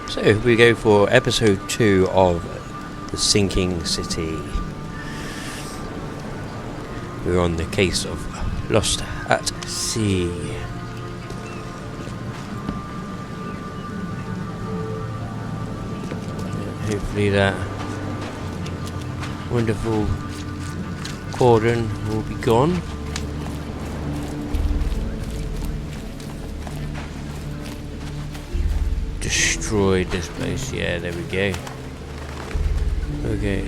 So we go for episode 2 of The Sinking City. We're on the case of Lost at Sea. Hopefully that wonderful cordon will be gone. Destroyed this place, yeah, there we go. Okay,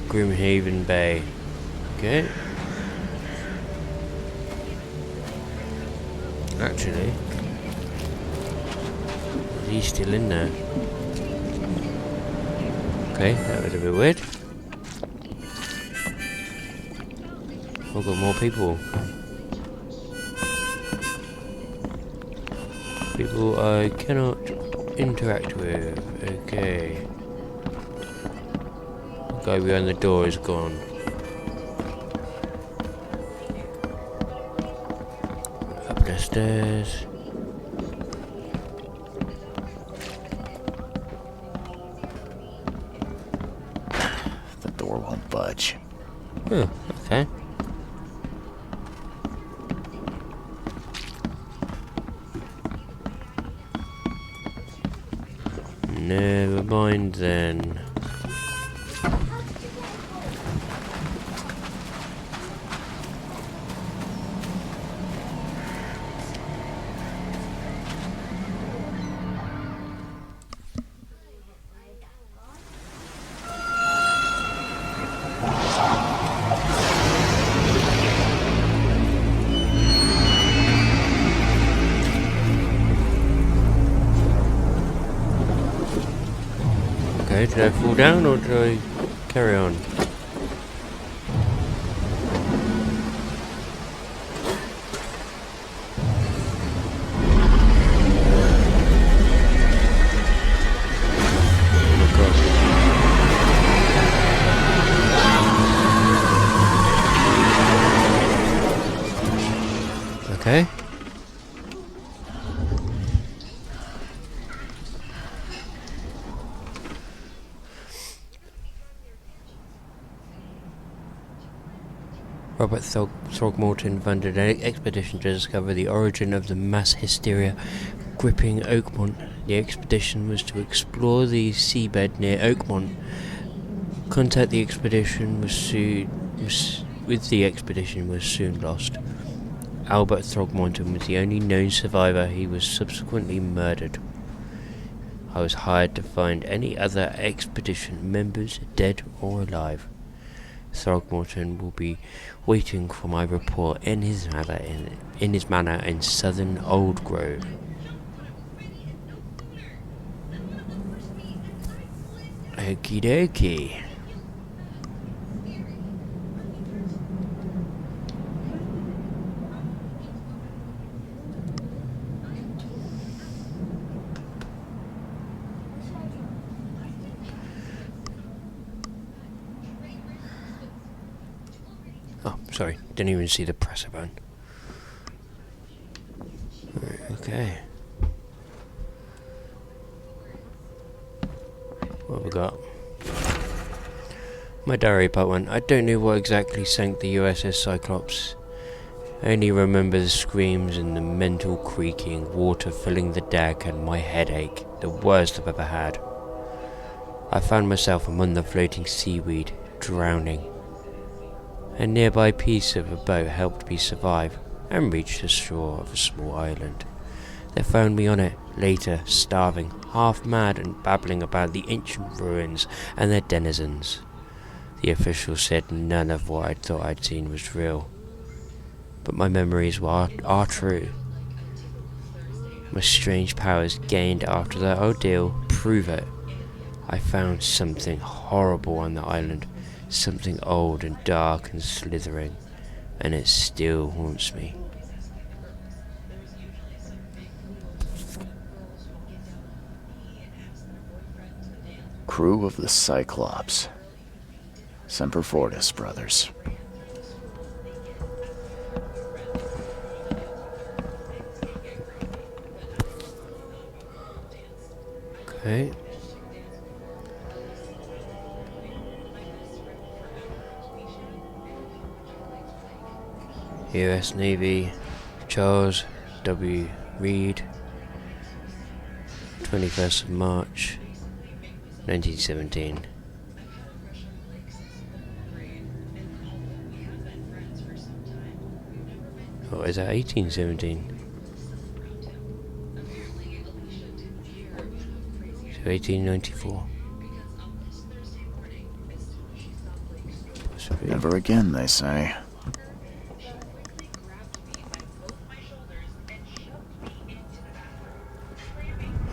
Grimhaven Bay. Okay. Actually, is he still in there? Okay, that was a bit weird. I've got more people. People I cannot interact with. Okay. The guy behind the door is gone. Up the stairs. The door won't budge. Oh, okay. Never mind then. Okay, did I fall down or did I carry on? Oh my god. Okay. Robert Throgmorton funded an expedition to discover the origin of the mass hysteria gripping Oakmont. The expedition was to explore the seabed near Oakmont. Contact the expedition was soon lost. Albert Throgmorton was the only known survivor. He was subsequently murdered. I was hired to find any other expedition members, dead or alive. Throgmorton will be waiting for my report in his manor in southern Old Grove. Okie dokie. Oh, sorry, didn't even see the presser button. Right, okay. What have we got? My diary, part 1. I don't know what exactly sank the USS Cyclops. I only remember the screams and the mental creaking, water filling the deck and my headache, the worst I've ever had. I found myself among the floating seaweed, drowning. A nearby piece of a boat helped me survive and reach the shore of a small island. They found me on it later, starving, half mad and babbling about the ancient ruins and their denizens. The officials said none of what I thought I'd seen was real, but my memories are true. My strange powers gained after that ordeal prove it. I found something horrible on the island. Something old and dark and slithering, and it still haunts me. Crew of the Cyclops. Semper Fortis, brothers. Okay. US Navy, Charles W. Reed, 21st of March, 1917. Oh, is that 1817? So 1894. Possibly. Never again, they say.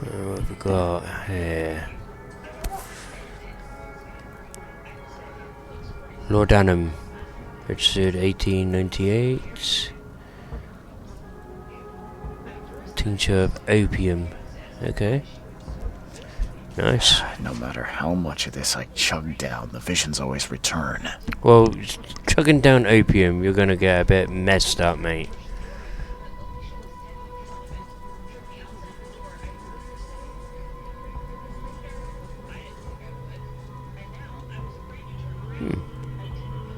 What have we got here? Lord Annam, registered 1898. Tincture of opium. Okay. Nice. No matter how much of this I chug down, the visions always return. Well, chugging down opium, you're gonna get a bit messed up, mate.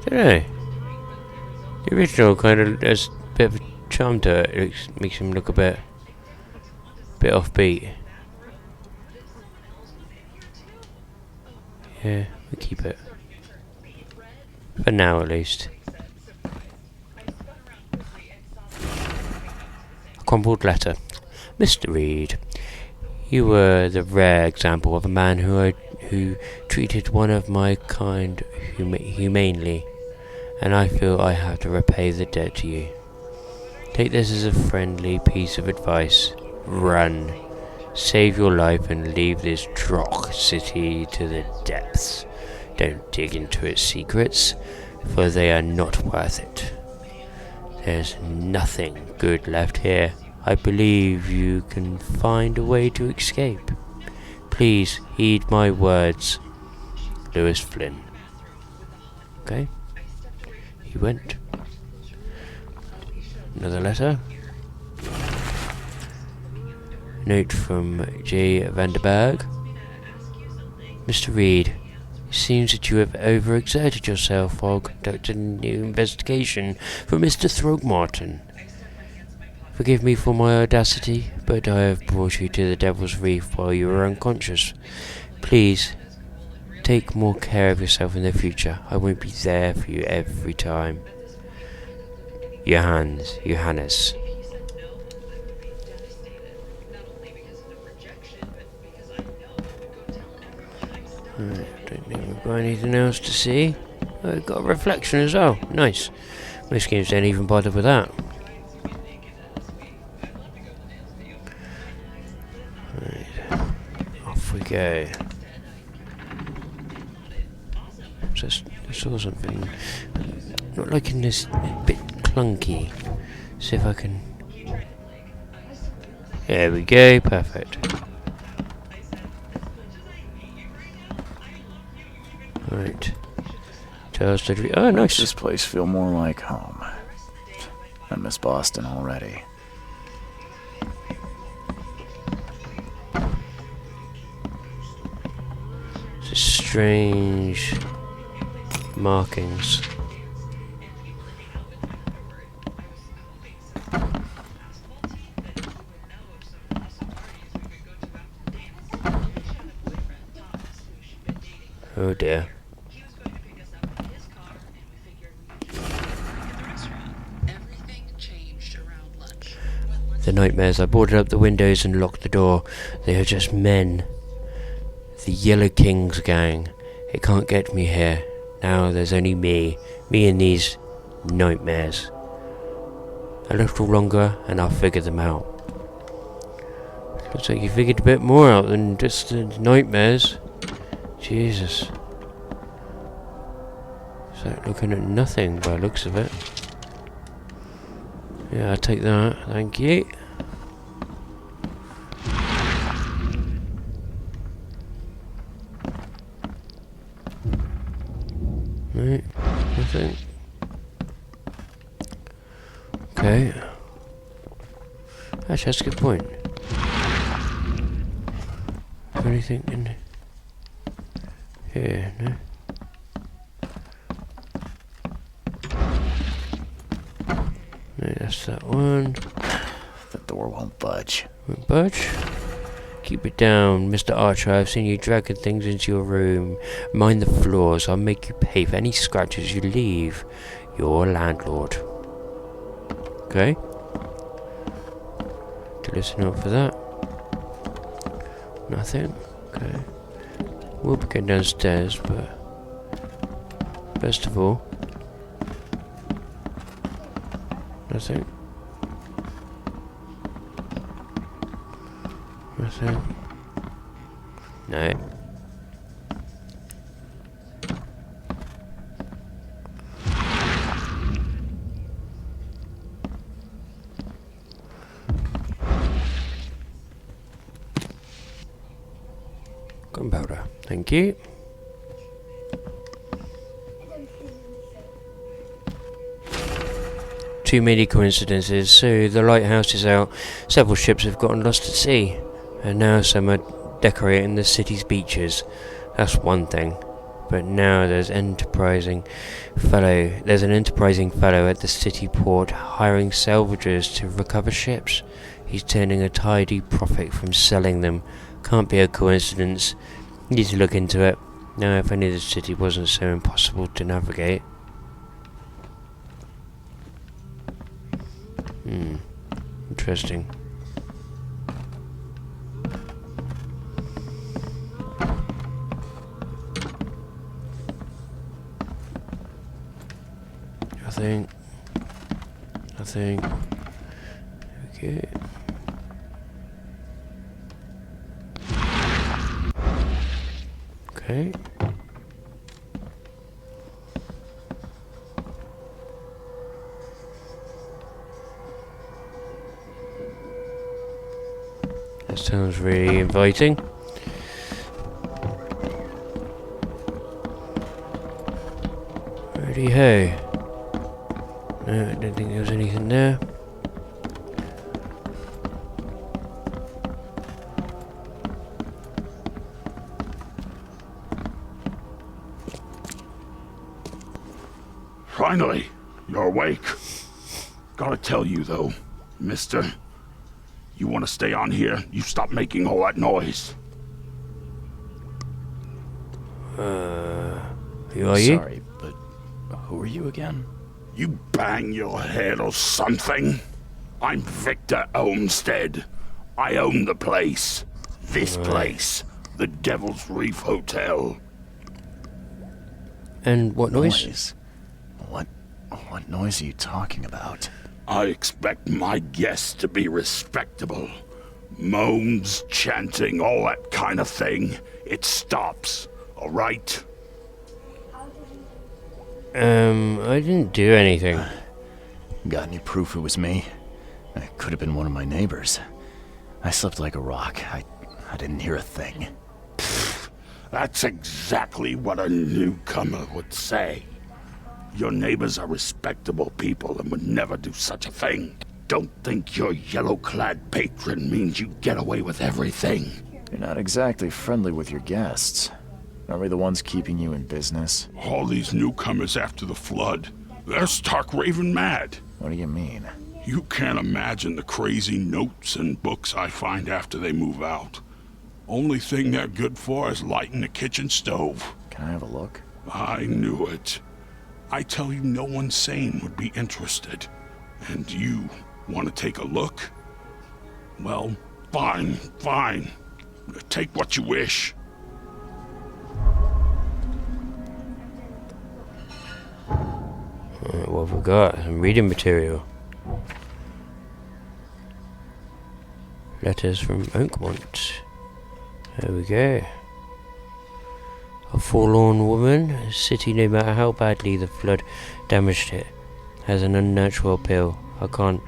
Dunno. The original kind of has a bit of a charm to it. It makes him look a bit offbeat. Yeah, we keep it. For now, at least. A crumpled letter. Mr. Reed, you were the rare example of a man who treated one of my kind humanely, and I feel I have to repay the debt to you. Take this as a friendly piece of advice. Run. Save your life and leave this drock city to the depths. Don't dig into its secrets, for they are not worth it. There's nothing good left here. I believe you can find a way to escape. Please heed my words. Lewis Flynn. Okay. He went. Another letter. Note from J. Vanderberg. Mr. Reed, it seems that you have overexerted yourself while conducting a new investigation for Mr. Throgmorton. Forgive me for my audacity, but I have brought you to the Devil's Reef while you were unconscious. Please, take more care of yourself in the future. I won't be there for you every time. Johannes. Right, don't think we've got anything else to see. Oh, we've got a reflection as well. Nice. Most games don't even bother with that. Right. Off we go. Just saw something. Not liking this, a bit clunky. See if I can. There we go. Perfect. Right. Charles W. Oh, nice. This place feel more like home. I miss Boston already. Just strange markings. Oh dear. The nightmares. I boarded up the windows and locked the door. They are just men. The Yellow King's gang. It can't get me here. Now there's only me. Me and these nightmares. A little longer and I'll figure them out. Looks like you figured a bit more out than just the nightmares. Jesus. It's like looking at nothing by the looks of it. Yeah, I'll take that. Thank you. Right, nothing. Okay. Actually, that's a good point. Is there anything in here? No? That's that one. The door won't budge. Won't budge. Keep it down, Mr. Archer. I've seen you dragging things into your room. Mind the floors. I'll make you pay for any scratches you leave. Your landlord. Okay? To listen up for that. Nothing. Okay. We'll be going downstairs, but first of all, nothing. Nothing. No. Gunpowder. Thank you. Too many coincidences. So the lighthouse is out. Several ships have gotten lost at sea. And now some are decorating the city's beaches. That's one thing. But now there's an enterprising fellow at the city port hiring salvagers to recover ships. He's turning a tidy profit from selling them. Can't be a coincidence. Need to look into it. Now if only the city wasn't so impossible to navigate. Interesting. Nothing. Okay. Okay. That sounds really inviting. Righty ho. No, I don't think there was anything there. Finally, you're awake. Gotta tell you though, mister, you wanna stay on here, you stop making all that noise. Who are you? Sorry, but who are you again? You bang your head or something? I'm Victor Olmsted. I own the place. This place. The Devil's Reef Hotel. And what noise? What noise are you talking about? I expect my guests to be respectable. Moans, chanting, all that kind of thing. It stops, all right? I didn't do anything. Got any proof it was me? It could have been one of my neighbors. I slept like a rock. I didn't hear a thing. That's exactly what a newcomer would say. Your neighbors are respectable people and would never do such a thing. Don't think your yellow-clad patron means you get away with everything. You're not exactly friendly with your guests. Are we the ones keeping you in business? All these newcomers after the flood, they're stark raving mad. What do you mean? You can't imagine the crazy notes and books I find after they move out. Only thing they're good for is lighting the kitchen stove. Can I have a look? I knew it. I tell you, no one sane would be interested. And you want to take a look? Well, fine. Take what you wish. What have we got? Some reading material. Letters from Oakmont. There we go. A forlorn woman, a city no matter how badly the flood damaged it, has an unnatural appeal. I can't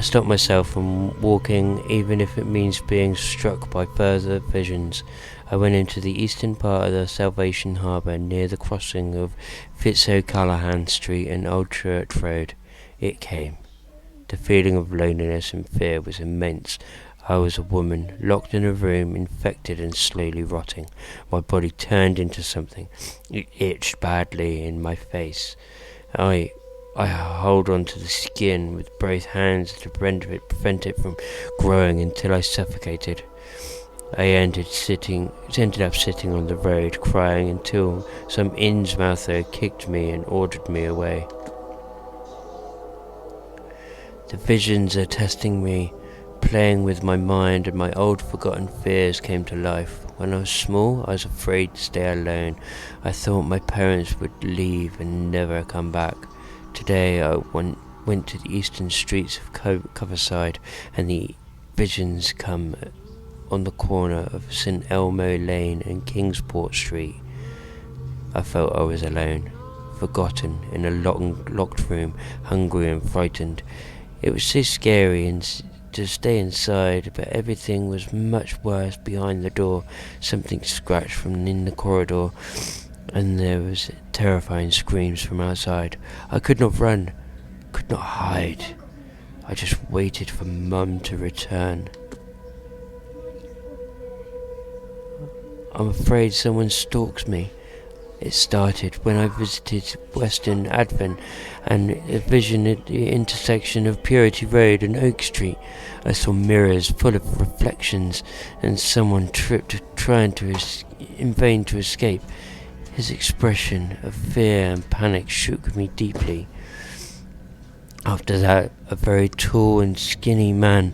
stop myself from walking, even if it means being struck by further visions. I went into the eastern part of the Salvation Harbour, near the crossing of Fitz'O'Callaghan Street and Old Church Road. It came. The feeling of loneliness and fear was immense. I was a woman, locked in a room, infected and slowly rotting. My body turned into something. It itched badly in my face. I I hold onto the skin with both hands to prevent it from growing until I suffocated. I ended up sitting on the road crying until some Innsmouther kicked me and ordered me away. The visions are testing me, playing with my mind, and my old forgotten fears came to life. When I was small, I was afraid to stay alone. I thought my parents would leave and never come back. Today I went to the eastern streets of Coverside, and the visions come on the corner of St Elmo Lane and Kingsport Street. I felt I was alone, forgotten, in a locked room, hungry and frightened. It was so scary to stay inside, but everything was much worse behind the door. Something scratched from in the corridor, and there was terrifying screams from outside. I could not run, could not hide. I just waited for Mum to return. I'm afraid someone stalks me. It started when I visited Western Advent and a vision at the intersection of Purity Road and Oak Street. I saw mirrors full of reflections and someone tripped in vain to escape. His expression of fear and panic shook me deeply. After that, a very tall and skinny man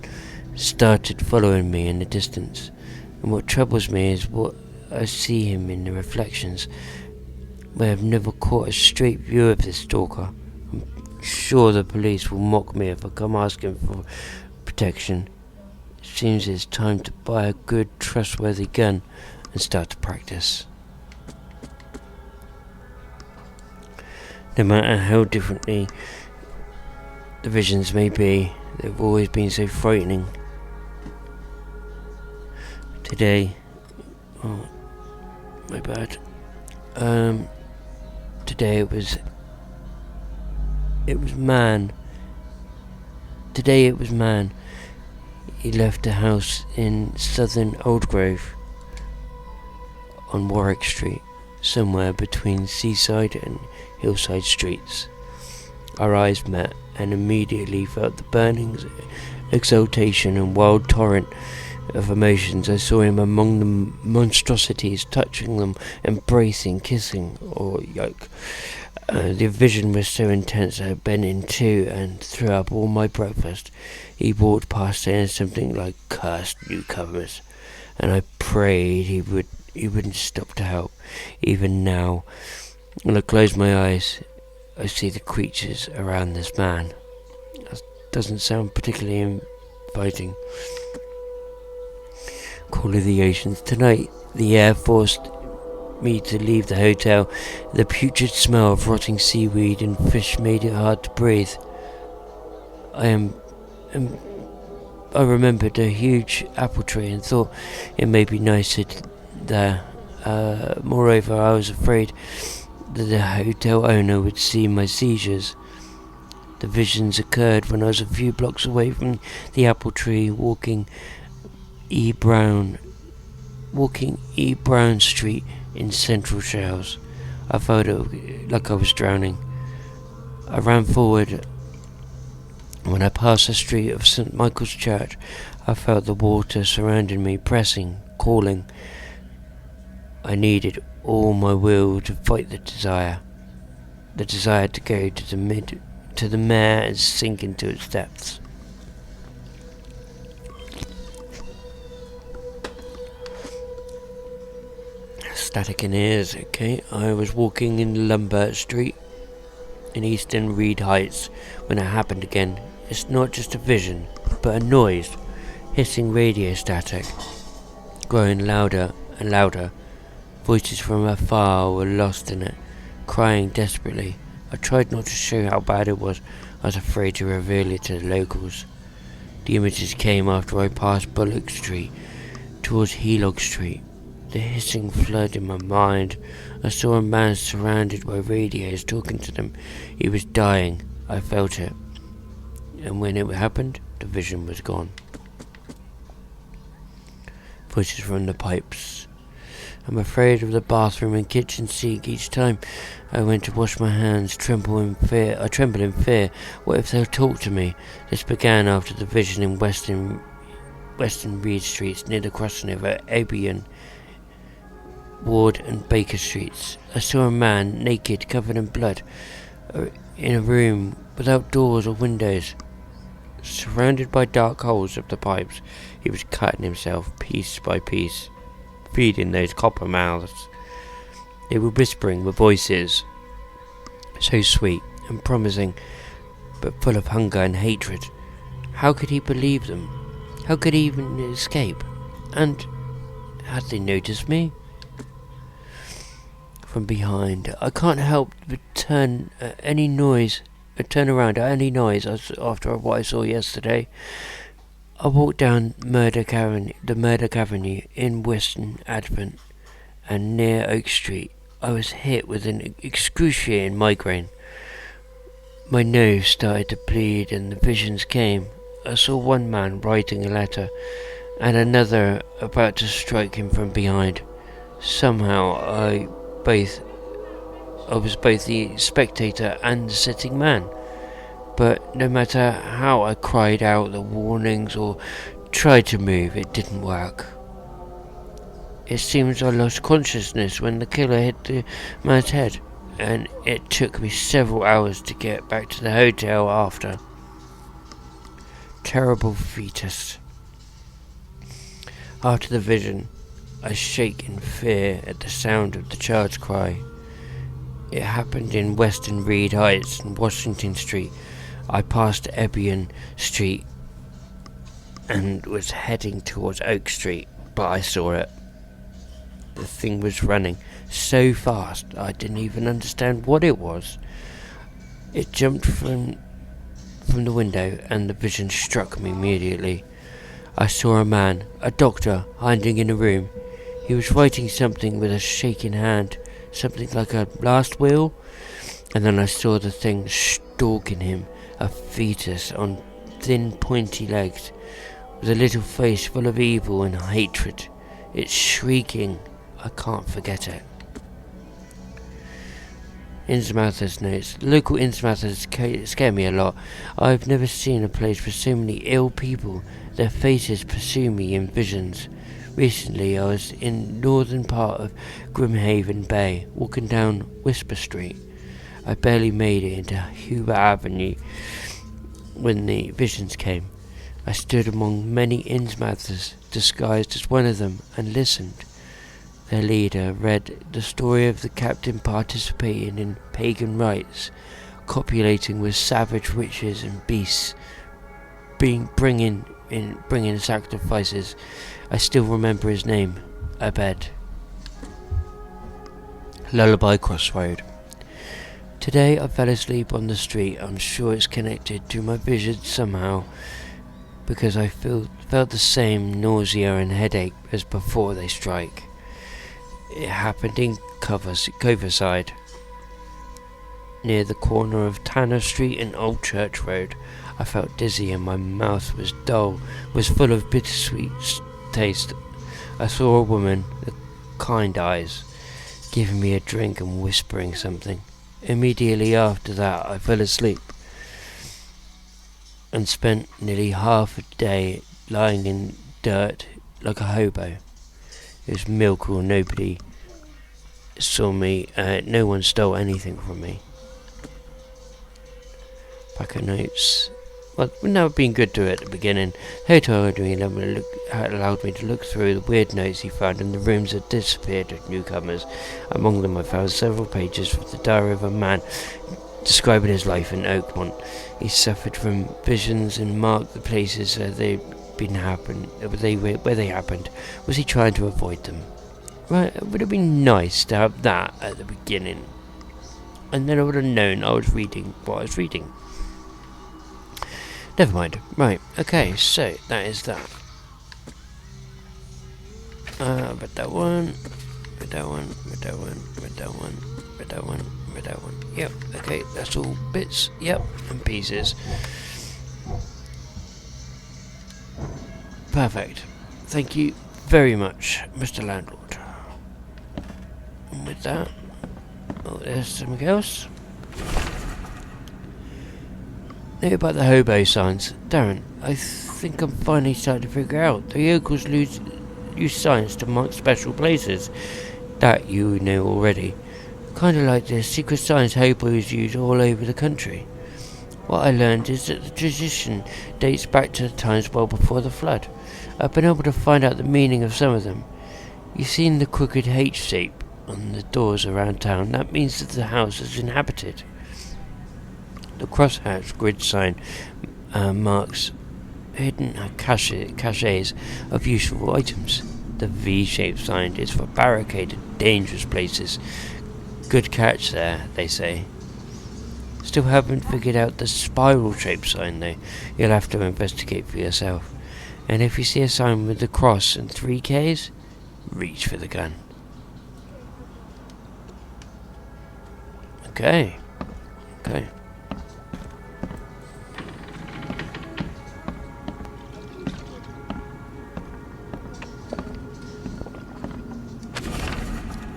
started following me in the distance. And what troubles me is what I see him in the reflections. I have never caught a straight view of this stalker. I'm sure the police will mock me if I come asking for protection. It seems it's time to buy a good, trustworthy gun and start to practice. No matter how differently the visions may be, they've always been so frightening. Today, my bad. Today it was man. Today it was man. He left a house in southern Oldgrove on Warwick Street, somewhere between Seaside and Hillside Streets. Our eyes met and immediately felt the burning exultation and wild torrent of emotions. I saw him among the monstrosities, touching them, embracing, kissing, or yoke. The vision was so intense I bent in two and threw up all my breakfast. He walked past saying something like "cursed newcomers," and I prayed he wouldn't stop to help. Even now, when I close my eyes, I see the creatures around this man. That doesn't sound particularly inviting. Call of the Oceans. Tonight, the air forced me to leave the hotel. The putrid smell of rotting seaweed and fish made it hard to breathe. I remembered a huge apple tree and thought it may be nicer there. Moreover, I was afraid that the hotel owner would see my seizures. The visions occurred when I was a few blocks away from the apple tree, walking E. Brown Street in Central Shales. I felt like I was drowning. I ran forward. When I passed the street of St. Michael's Church, I felt the water surrounding me, pressing, calling. I needed all my will to fight the desire to go to the mare and sink into its depths. Static in ears, okay. I was walking in Lambert Street in Eastern Reed Heights when it happened again. It's not just a vision, but a noise, hissing radio static, growing louder and louder. Voices from afar were lost in it, crying desperately. I tried not to show how bad it was. I was afraid to reveal it to the locals. The images came after I passed Bullock Street, towards Helog Street. The hissing flooded in my mind. I saw a man surrounded by radios talking to them. He was dying. I felt it. And when it happened, the vision was gone. Voices from the pipes. I'm afraid of the bathroom and kitchen sink. Each time I went to wash my hands, I tremble in fear. What if they'll talk to me? This began after the vision in Western Reed Streets near the crossing over Albion, Ward and Baker Streets. I saw a man, naked, covered in blood, in a room without doors or windows. Surrounded by dark holes of the pipes, he was cutting himself piece by piece, feeding those copper mouths. They were whispering with voices so sweet and promising, but full of hunger and hatred. How could he believe them? How could he even escape? And had they noticed me? From behind, I can't help but turn around at any noise after what I saw yesterday. I walked down the Murdoch Avenue in Western Advent and near Oak Street. I was hit with an excruciating migraine. My nose started to bleed and the visions came. I saw one man writing a letter and another about to strike him from behind. Somehow I was both the spectator and the sitting man. But no matter how I cried out the warnings or tried to move, it didn't work. It seems I lost consciousness when the killer hit the man's head, and it took me several hours to get back to the hotel after. Terrible fetus. After the vision, I shake in fear at the sound of the child's cry. It happened in Western Reed Heights and Washington Street. I passed Albion Street and was heading towards Oak Street, but I saw it. The thing was running so fast I didn't even understand what it was. It jumped from the window and the vision struck me immediately. I saw a man, a doctor, hiding in a room. He was writing something with a shaking hand, something like a last will, and then I saw the thing stalking him, a fetus on thin pointy legs, with a little face full of evil and hatred. It's shrieking. I can't forget it. Innsmouth's notes. Local Innsmouthers scare me a lot. I've never seen a place with so many ill people. Their faces pursue me in visions. Recently I was in northern part of Grimhaven Bay, walking down Whisper Street. I barely made it into Hubert Avenue when the visions came. I stood among many Innsmouthers, disguised as one of them, and listened. Their leader read the story of the captain participating in pagan rites, copulating with savage witches and beasts, bringing sacrifices. I still remember his name, Abed. Lullaby Crossroad. Today I fell asleep on the street. I'm sure it's connected to my vision somehow, because I felt the same nausea and headache as before they strike. It happened in Coverside, near the corner of Tanner Street and Old Church Road. I felt dizzy and my mouth was full of bittersweet taste. I saw a woman with kind eyes giving me a drink and whispering something. Immediately after that I fell asleep and spent nearly half a day lying in dirt like a hobo. It was milk or nobody saw me. No one stole anything from me. Pack of notes. Well, it wouldn't have been good to it at the beginning. Hotel allowed me to look through the weird notes he found in the rooms that disappeared with newcomers. Among them I found several pages from the diary of a man describing his life in Oakmont. He suffered from visions and marked the places where they happened. Was he trying to avoid them? Right, it would have been nice to have that at the beginning, and then I would have known I was reading what I was reading. Never mind. Right, okay, so that is that. But that one. Yep, okay, that's all bits, yep, and pieces. Perfect. Thank you very much, Mr. Landlord. And with that, oh, there's something else. Know about the hobo signs, Darren. I think I'm finally starting to figure out. The yokels use signs to mark special places. That you know already. Kind of like the secret signs hobos use all over the country. What I learned is that the tradition dates back to the times well before the flood. I've been able to find out the meaning of some of them. You've seen the crooked H shape on the doors around town. That means that the house is inhabited. The crosshatch grid sign marks hidden caches of useful items. The V-shaped sign is for barricaded, dangerous places. Good catch there, they say. Still haven't figured out the spiral-shaped sign though. You'll have to investigate for yourself. And if you see a sign with the cross and 3 Ks, reach for the gun. Okay.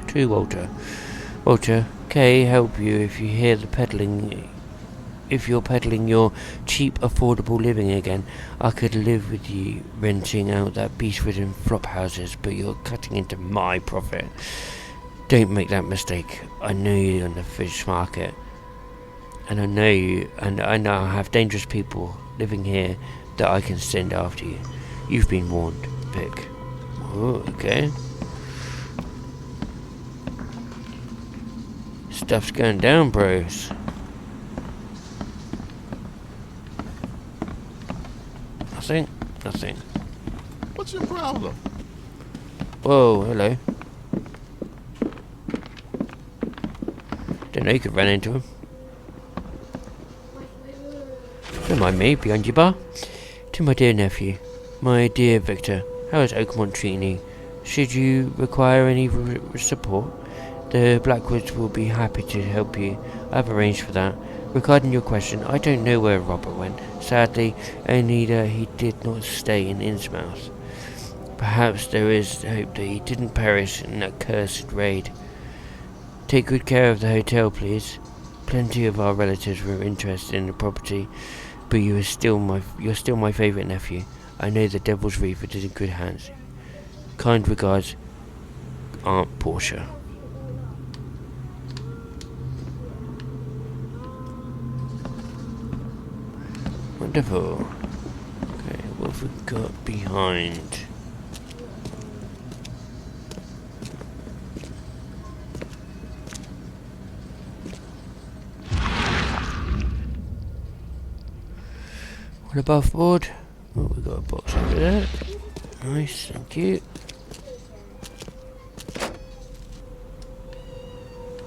To Walter. Walter, K help you if you hear the peddling. If you're peddling your cheap, affordable living again. I could live with you renting out that beast-ridden flop houses, but you're cutting into my profit. Don't make that mistake. I know you're on the fish market, and I know I have dangerous people living here that I can send after you. You've been warned, Vic. Oh, okay. Stuff's going down, bros. Nothing. What's your problem? Whoa, hello. Didn't know you could run into him. Don't mind me, behind your bar. To my dear nephew, my dear Victor, how is Oakmont treating you? Should you require any support, the Blackwoods will be happy to help you. I've arranged for that. Regarding your question, I don't know where Robert went. Sadly, only that he did not stay in Innsmouth. Perhaps there is hope that he didn't perish in that cursed raid. Take good care of the hotel, please. Plenty of our relatives were interested in the property, but you're still my favourite nephew. I know the Devil's Reef is in good hands. Kind regards, Aunt Portia. Wonderful. Okay, what have we got behind? What above board? Oh, we got a box over there. Nice, thank you.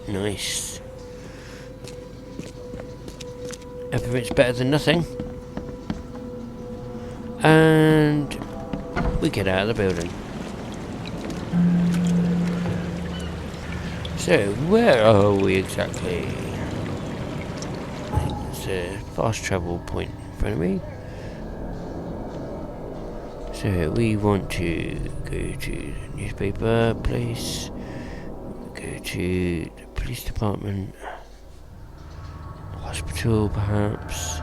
Nice. Everything's better than nothing. And we get out of the building. So, where are we exactly? It's a fast travel point in front of me. So, we want to go to the newspaper place, go to the police department, hospital perhaps.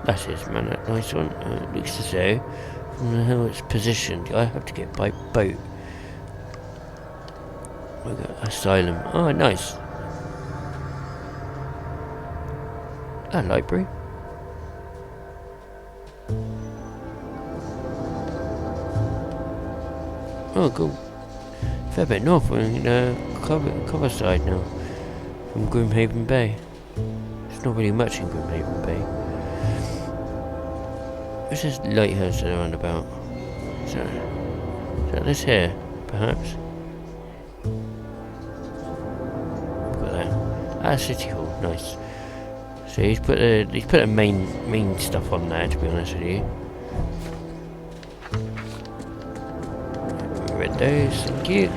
That is, man, that nice one. It looks as though, from how it's positioned, I have to get by boat. We got asylum. Oh, nice. A library. Oh, cool. Fair bit north. We're in cover side now, from Grimhaven Bay. There's not really much in Grimhaven Bay. What's this lighthouse that they're on about? Is that this here, perhaps? Got that. Ah, City Hall, nice. So he's put a main stuff on there, to be honest with you. Read those, thank you.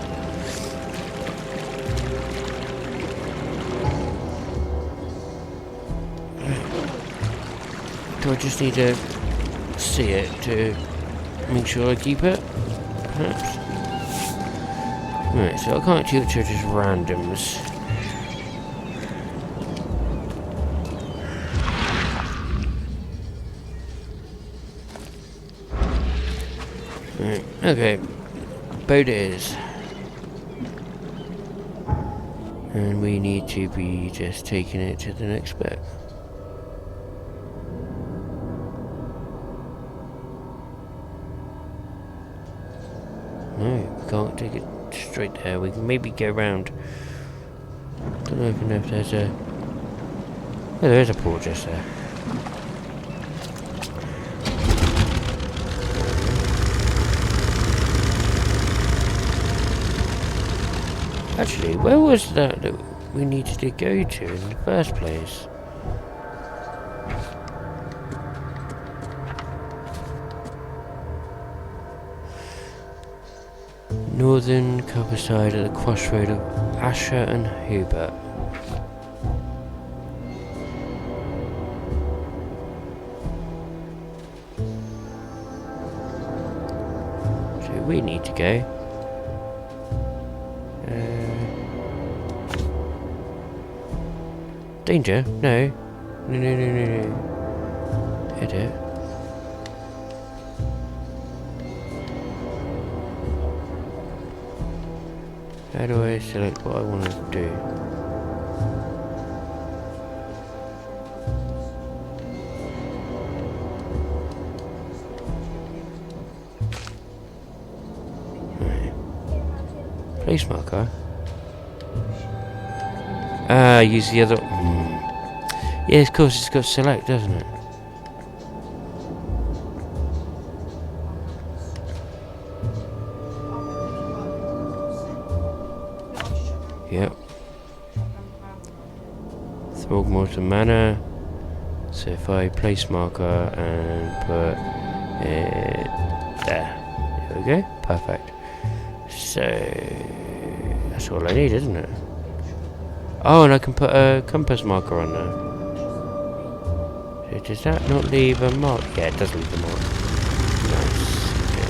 Do I just need to see it to make sure I keep it? Perhaps. Right, so I can't do it to just randoms. Right, okay. Boat it is. And we need to be just taking it to the next bit. No, we can't take it straight there. We can maybe go around. Don't even know if there's a... Oh, there is a port just there. Actually, where was that we needed to go to in the first place? Northern countryside at the crossroad of Asher and Hubert. So we need to go. Danger? No. No. Edit. How do I select what I want to do? Right. Place marker. Use the other. Yeah, of course it's got select, doesn't it? Yep. Throgmorton Manor. So if I place marker and put it there. There we go. Perfect. So that's all I need, isn't it? Oh, and I can put a compass marker on there. So does that not leave a mark? Yeah, it does leave a mark. Nice. Okay.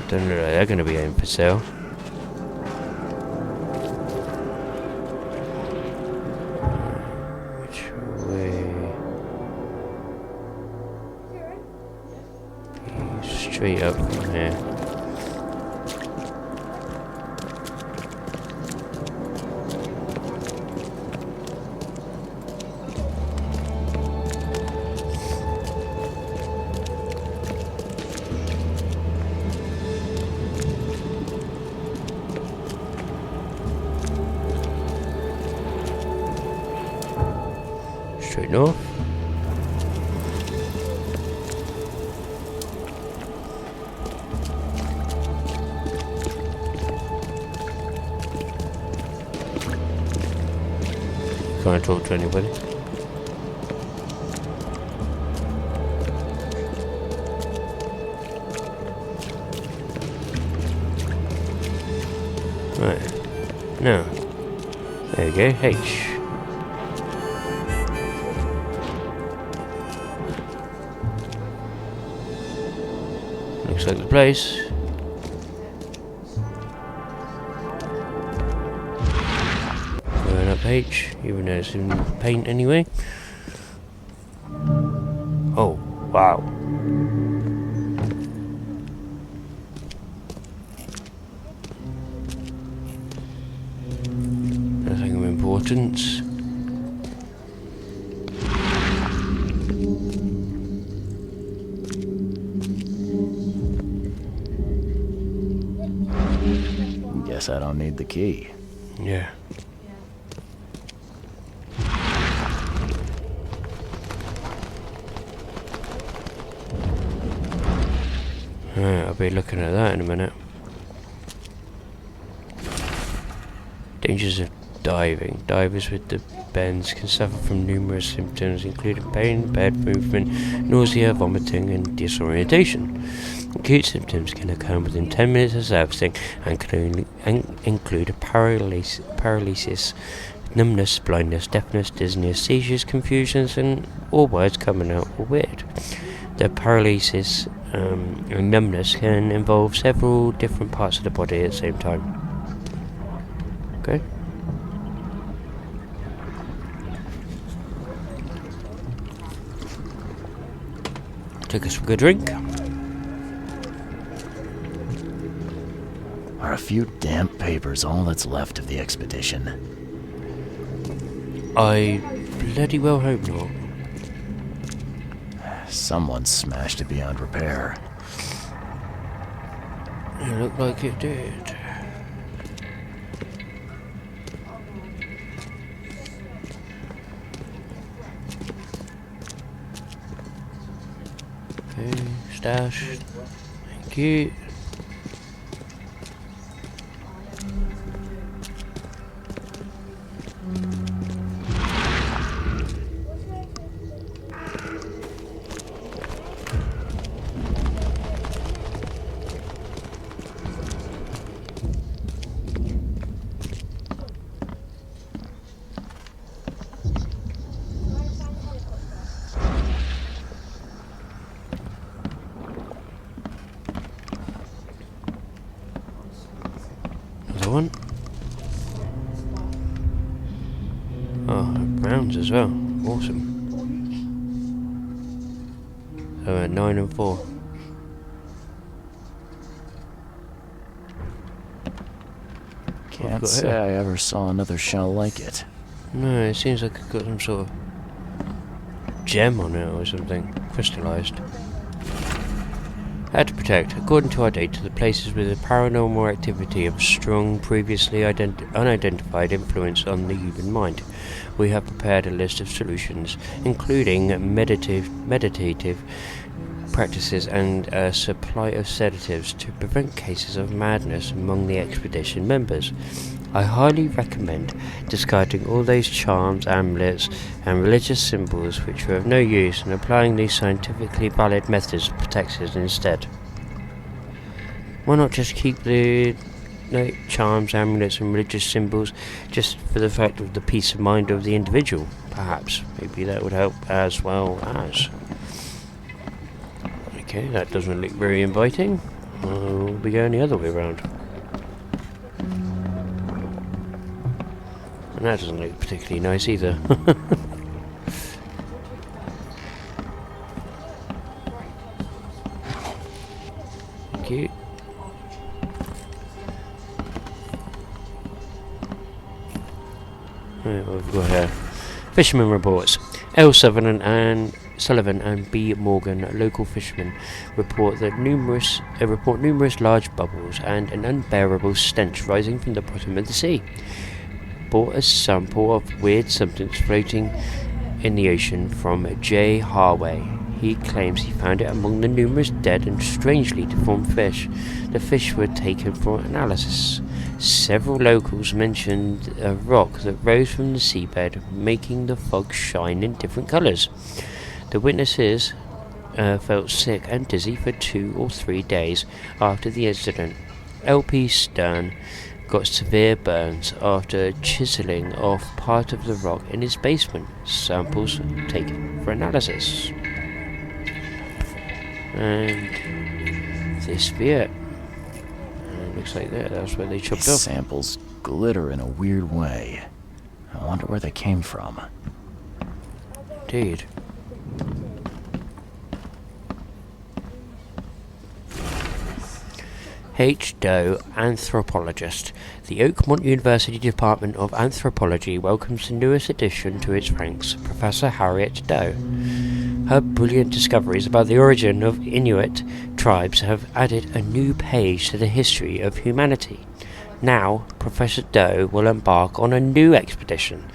Don't look like they're going to be aiming for sale. Straight up from here. Straight north. Can't talk to anybody. Right. Now. There you go. H. Looks like the place. H, even though it's in paint anyway. Oh, wow. Nothing of importance. Guess I don't need the key. Yeah. I'll be looking at that in a minute. Dangers of diving. Divers with the bends can suffer from numerous symptoms including pain, bad movement, nausea, vomiting and disorientation. Acute symptoms can occur within 10 minutes of surfacing and can include paralysis, numbness, blindness, deafness, dizziness, seizures, confusions, and all words coming out are weird. The paralysis and numbness can involve several different parts of the body at the same time. Okay? Take us a good drink. Are a few damp papers all that's left of the expedition? I bloody well hope not. Someone smashed it beyond repair. It looked like it did. Okay, stash. Thank you. One. Oh, rounds as well. Awesome. So 9 and 4. Can't say I ever saw another shell like it. No, it seems like it's got some sort of gem on it or something. Crystallized. How to protect. According to our data, the places with a paranormal activity have strong, previously unidentified influence on the human mind. We have prepared a list of solutions, including meditative practices and a supply of sedatives to prevent cases of madness among the expedition members. I highly recommend discarding all those charms, amulets, and religious symbols which are of no use and applying these scientifically valid methods of protection instead. Why not just keep the charms, amulets, and religious symbols just for the fact of the peace of mind of the individual, perhaps? Maybe that would help as well as. Okay, that doesn't look very inviting. We'll be going the other way around. And that doesn't look particularly nice either. Thank you. Right, what have we got here? Fisherman reports. L. Sullivan and B. Morgan, local fishermen, report numerous large bubbles and an unbearable stench rising from the bottom of the sea. Bought a sample of weird substance floating in the ocean from J. Harway. He claims he found it among the numerous dead and strangely deformed fish. The fish were taken for analysis. Several locals mentioned a rock that rose from the seabed, making the fog shine in different colours. The witnesses felt sick and dizzy for 2 or 3 days after the incident. L.P. Stern got severe burns after chiselling off part of the rock in his basement. Samples taken for analysis. And this be it. And it looks like that's where they chopped off. Samples glitter in a weird way. I wonder where they came from. Indeed. H. Doe, anthropologist. The Oakmont University Department of Anthropology welcomes the newest addition to its ranks, Professor Harriet Doe. Her brilliant discoveries about the origin of Inuit tribes have added a new page to the history of humanity. Now, Professor Doe will embark on a new expedition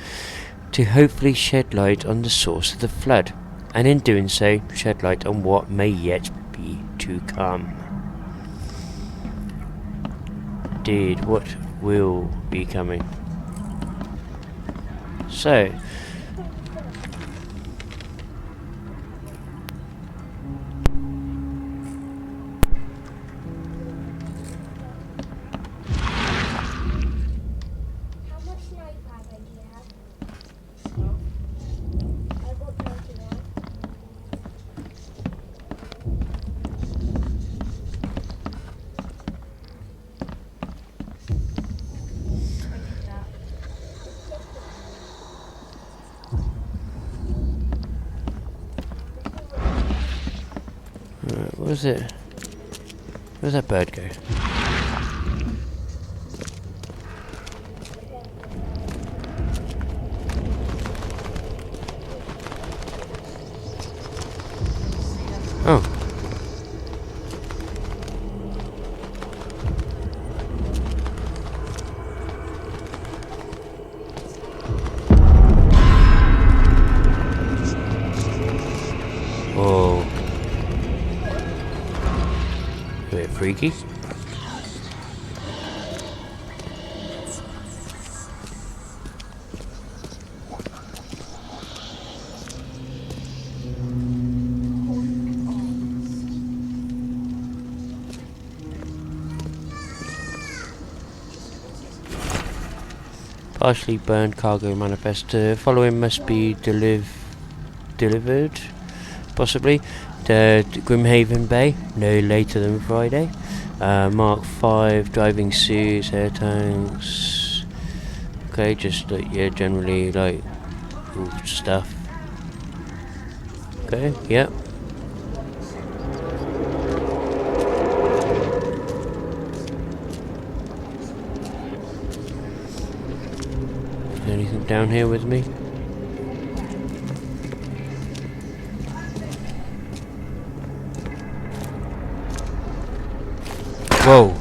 to hopefully shed light on the source of the flood, and in doing so, shed light on what may yet be to come. Indeed, what will be coming? So, was it? Where's that bird go? Oh. Whoa. A bit freaky. Partially burned cargo manifest. Following must be delivered, possibly, to Grimhaven Bay, no later than Friday. Mark 5, diving suits, air tanks. Okay, just yeah, generally like cool stuff. Okay, yep. Anything down here with me? Whoa!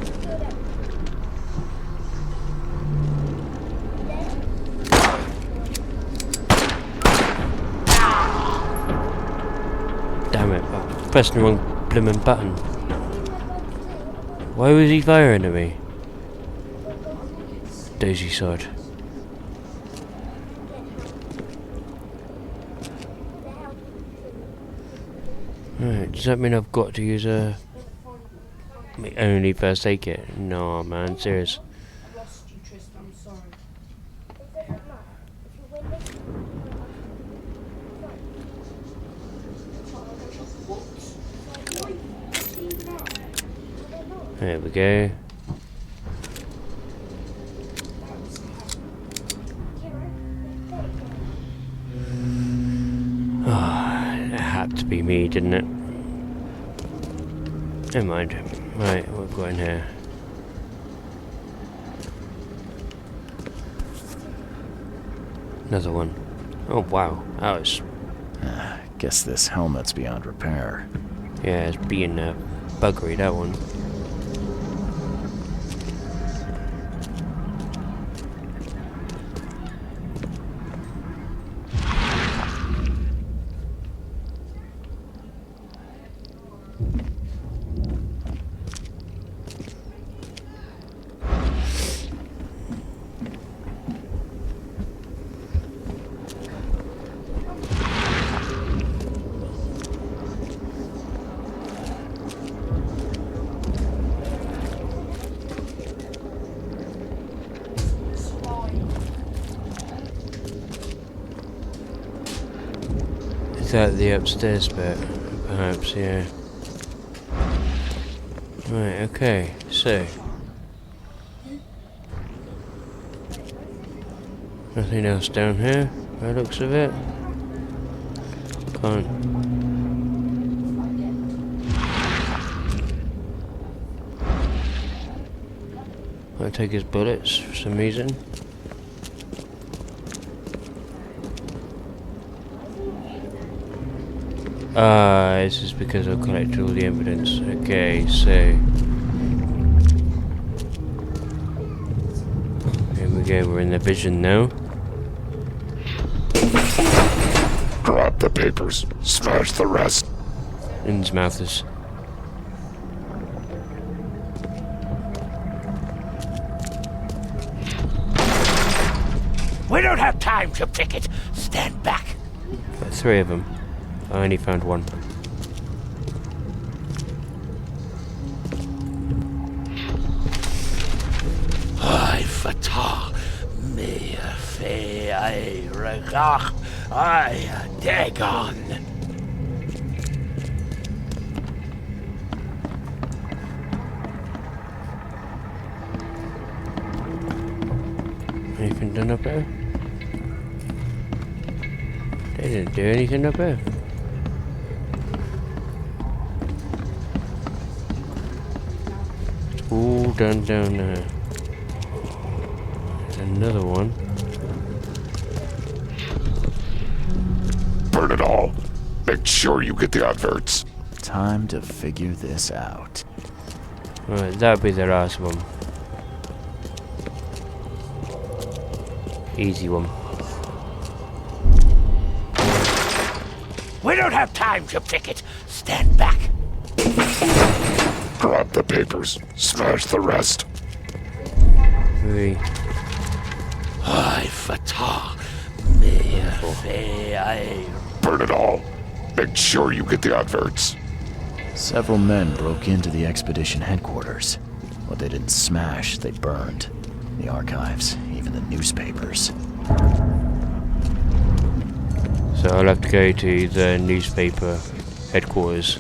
Damn it, I pressed the wrong blimmin' button. Why was he firing at me? Daisy sod. Right, does that mean I've got to use my only first aid kit? No, man, serious. I lost you, Tristan, I'm sorry. There we go. It had to be me, didn't it? Never mind. Right, what have we got in here? Another one. Oh wow, that was... Guess this helmet's beyond repair. yeah, it's being buggery, that one. Is that the upstairs bit? Perhaps, yeah. Right, okay, so. Nothing else down here, by the looks of it. Can't. I'll take his bullets for some reason. This is because I've collected all the evidence. Okay, so here we go, we're in the vision now. Grab the papers, smash the rest. In his mouth is. We don't have time to pick it. Stand back. Got 3 of them. I only found 1. I fatah me fe I regach I dagon. Anything done up there? They didn't do anything up there. All done down there. There's another one. Burn it all. Make sure you get the adverts. Time to figure this out. Right, that'll be the last one. Easy one. We don't have time to pick it. Stand back. Grab the papers. Smash the rest. 3. Burn it all. Make sure you get the adverts. Several men broke into the expedition headquarters. What they didn't smash, they burned. The archives, even the newspapers. So I'll have to go to the newspaper headquarters.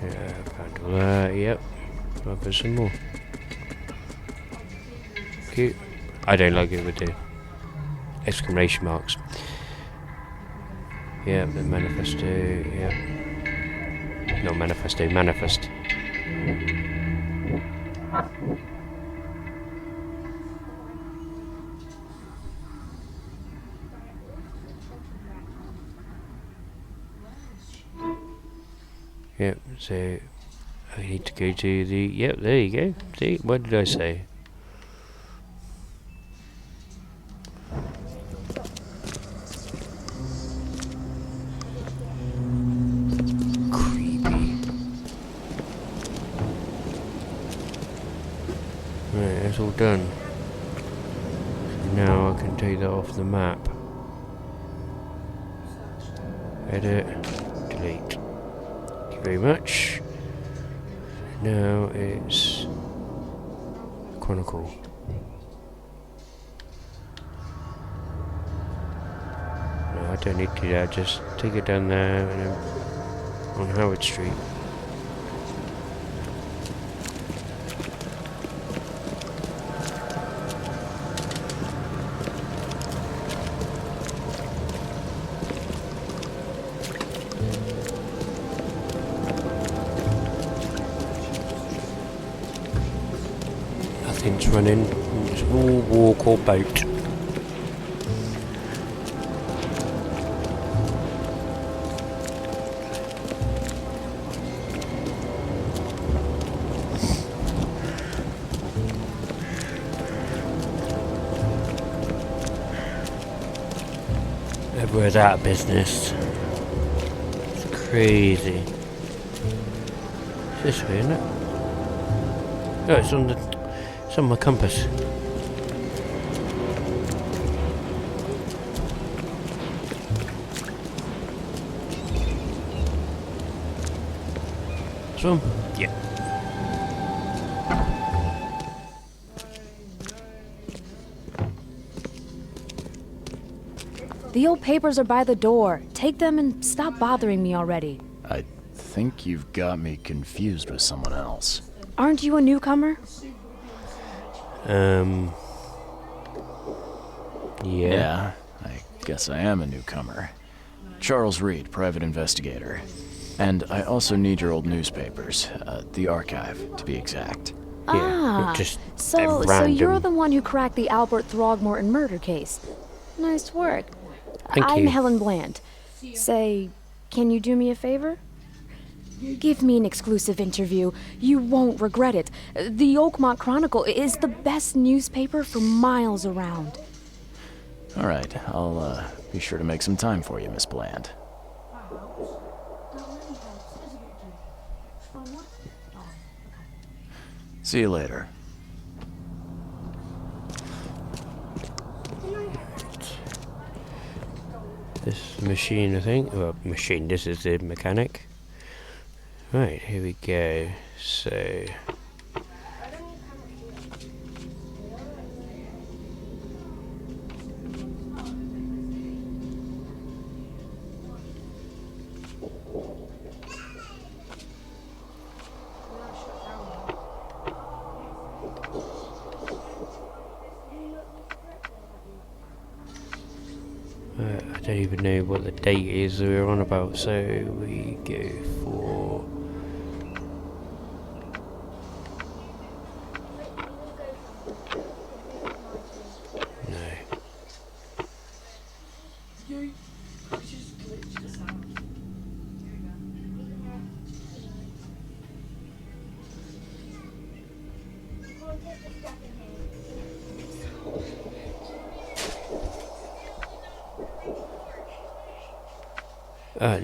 Yeah, found all that, yep. I'll put some more. Cute. I don't like it with the exclamation marks. Yeah, the manifesto, yeah. No, manifesto, manifest. Yep, so I need to go to the... Yep, there you go. See, what did I say? Creepy. Right, that's all done. So now I can take that off the map. Edit. Delete. Very much. Now it's Chronicle. No, I don't need to do that. Just take it down there and then on Howard Street. Nothing's running. It's all walk or boat. Everywhere's out of business. It's crazy. It's this way, isn't it? Oh, it's on the... It's on my compass. Swim? Yeah. The old papers are by the door. Take them and stop bothering me already. I think you've got me confused with someone else. Aren't you a newcomer? Yeah, I guess I am a newcomer. Charles Reed, private investigator. And I also need your old newspapers, the archive, to be exact. Yeah, just so you're the one who cracked the Albert Throgmorton murder case. Nice work. Thank I'm you. Helen Bland. Say, can you do me a favor? Give me an exclusive interview. You won't regret it. The Oakmont Chronicle is the best newspaper for miles around. All right, I'll be sure to make some time for you, Miss Bland. See you later. This machine, I think. Well, machine, this is the mechanic. Right, here we go. So... I don't even know what the date is that we're on about, so we go for...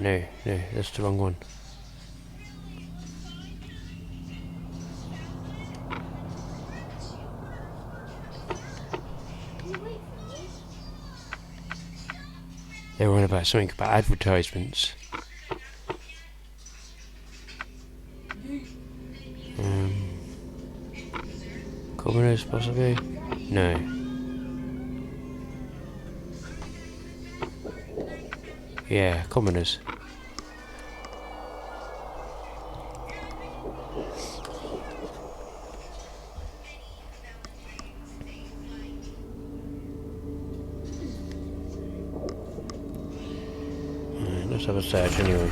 No. No, that's the wrong one. They were on about something about advertisements. Commoners, possibly? No. Yeah, commoners. Let's have a search anyway.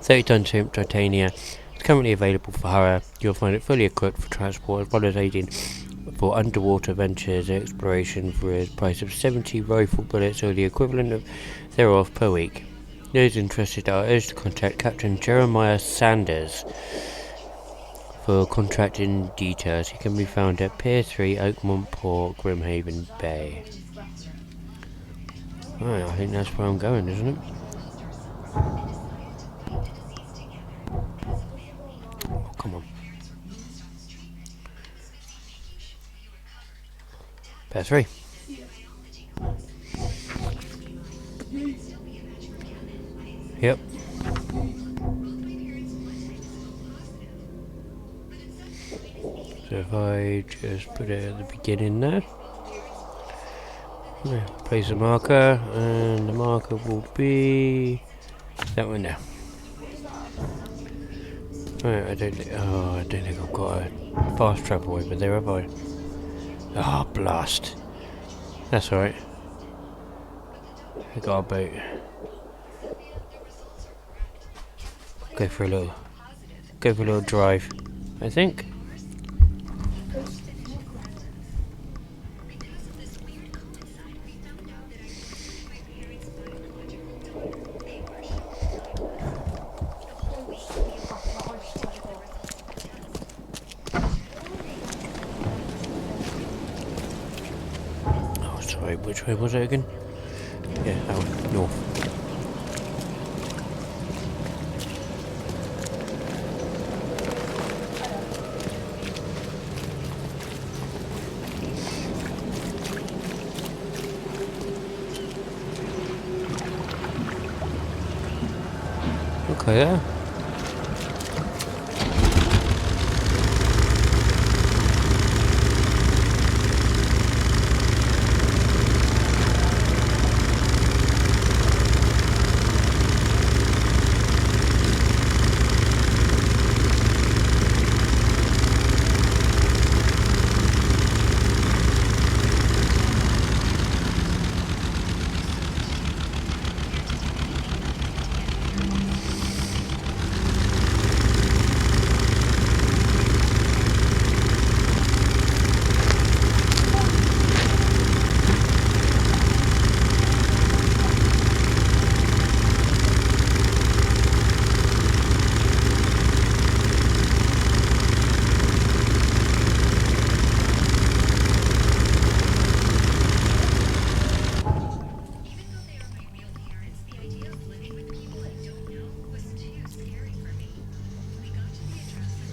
$30-ton titania. It's currently available for hire. You'll find it fully equipped for transport as well as aiding for underwater ventures and exploration for a price of 70 rifle bullets or the equivalent of thereof per week. Those interested are urged to contact Captain Jeremiah Sanders for contracting details. He can be found at Pier 3, Oakmont Port, Grimhaven Bay. Right, I think that's where I'm going, isn't it? Oh, come on. Pier 3. Yep. So if I just put it at the beginning there, place a marker, and the marker will be that one there. Right, I don't think I've got a fast travel over there, have I? Ah, oh, blast. That's alright. I got a boat. Go for a little drive, I think. Oh, sorry, which way was it again? Yeah, that one, north. Okay, yeah.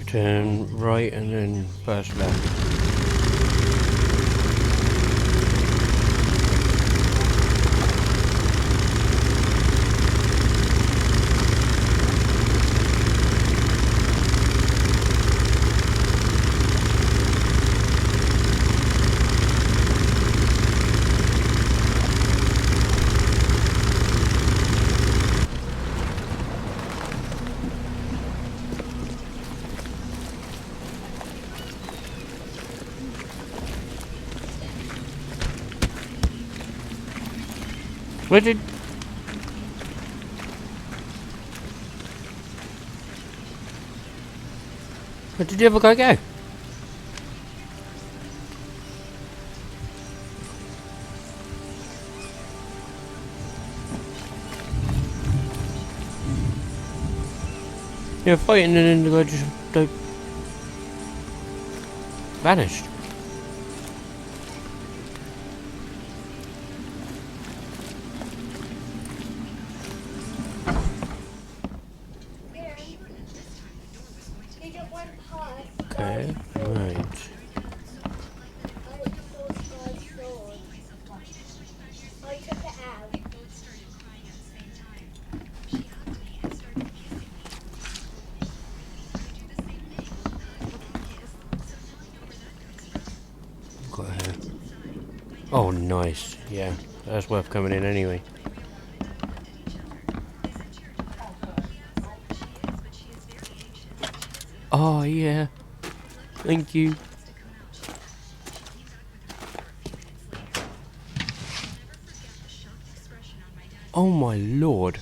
Turn right and then burst left. Where did... Where did the other guy go? They were fighting and then the guy just like vanished. Okay, right. Got her. Oh, nice. Yeah, that's worth coming in anyway. Oh, yeah. Thank you. Oh my lord.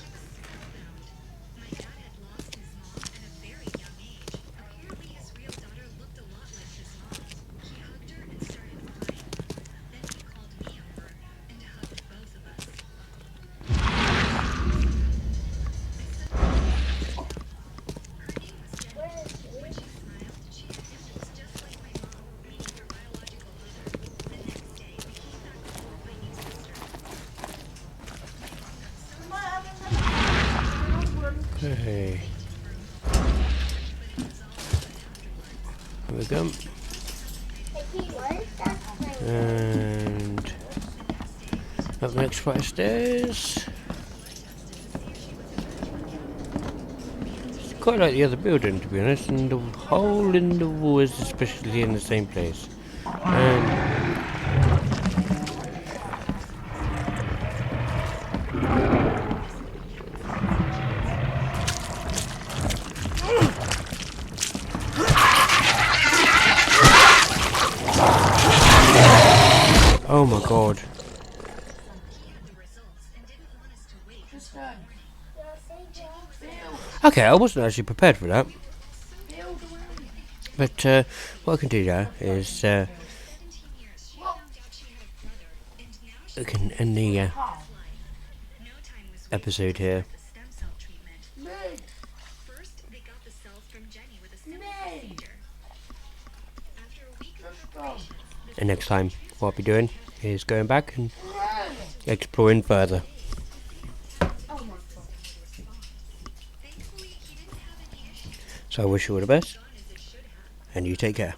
Okay. Here we go. And up the next flight of stairs. It's quite like the other building, to be honest, and the hole in the wall is especially in the same place. Oh my god. Okay, I wasn't actually prepared for that. But what I can do now is we can end the episode here. And next time, what I'll be doing is going back and exploring further. So I wish you all the best, and you take care.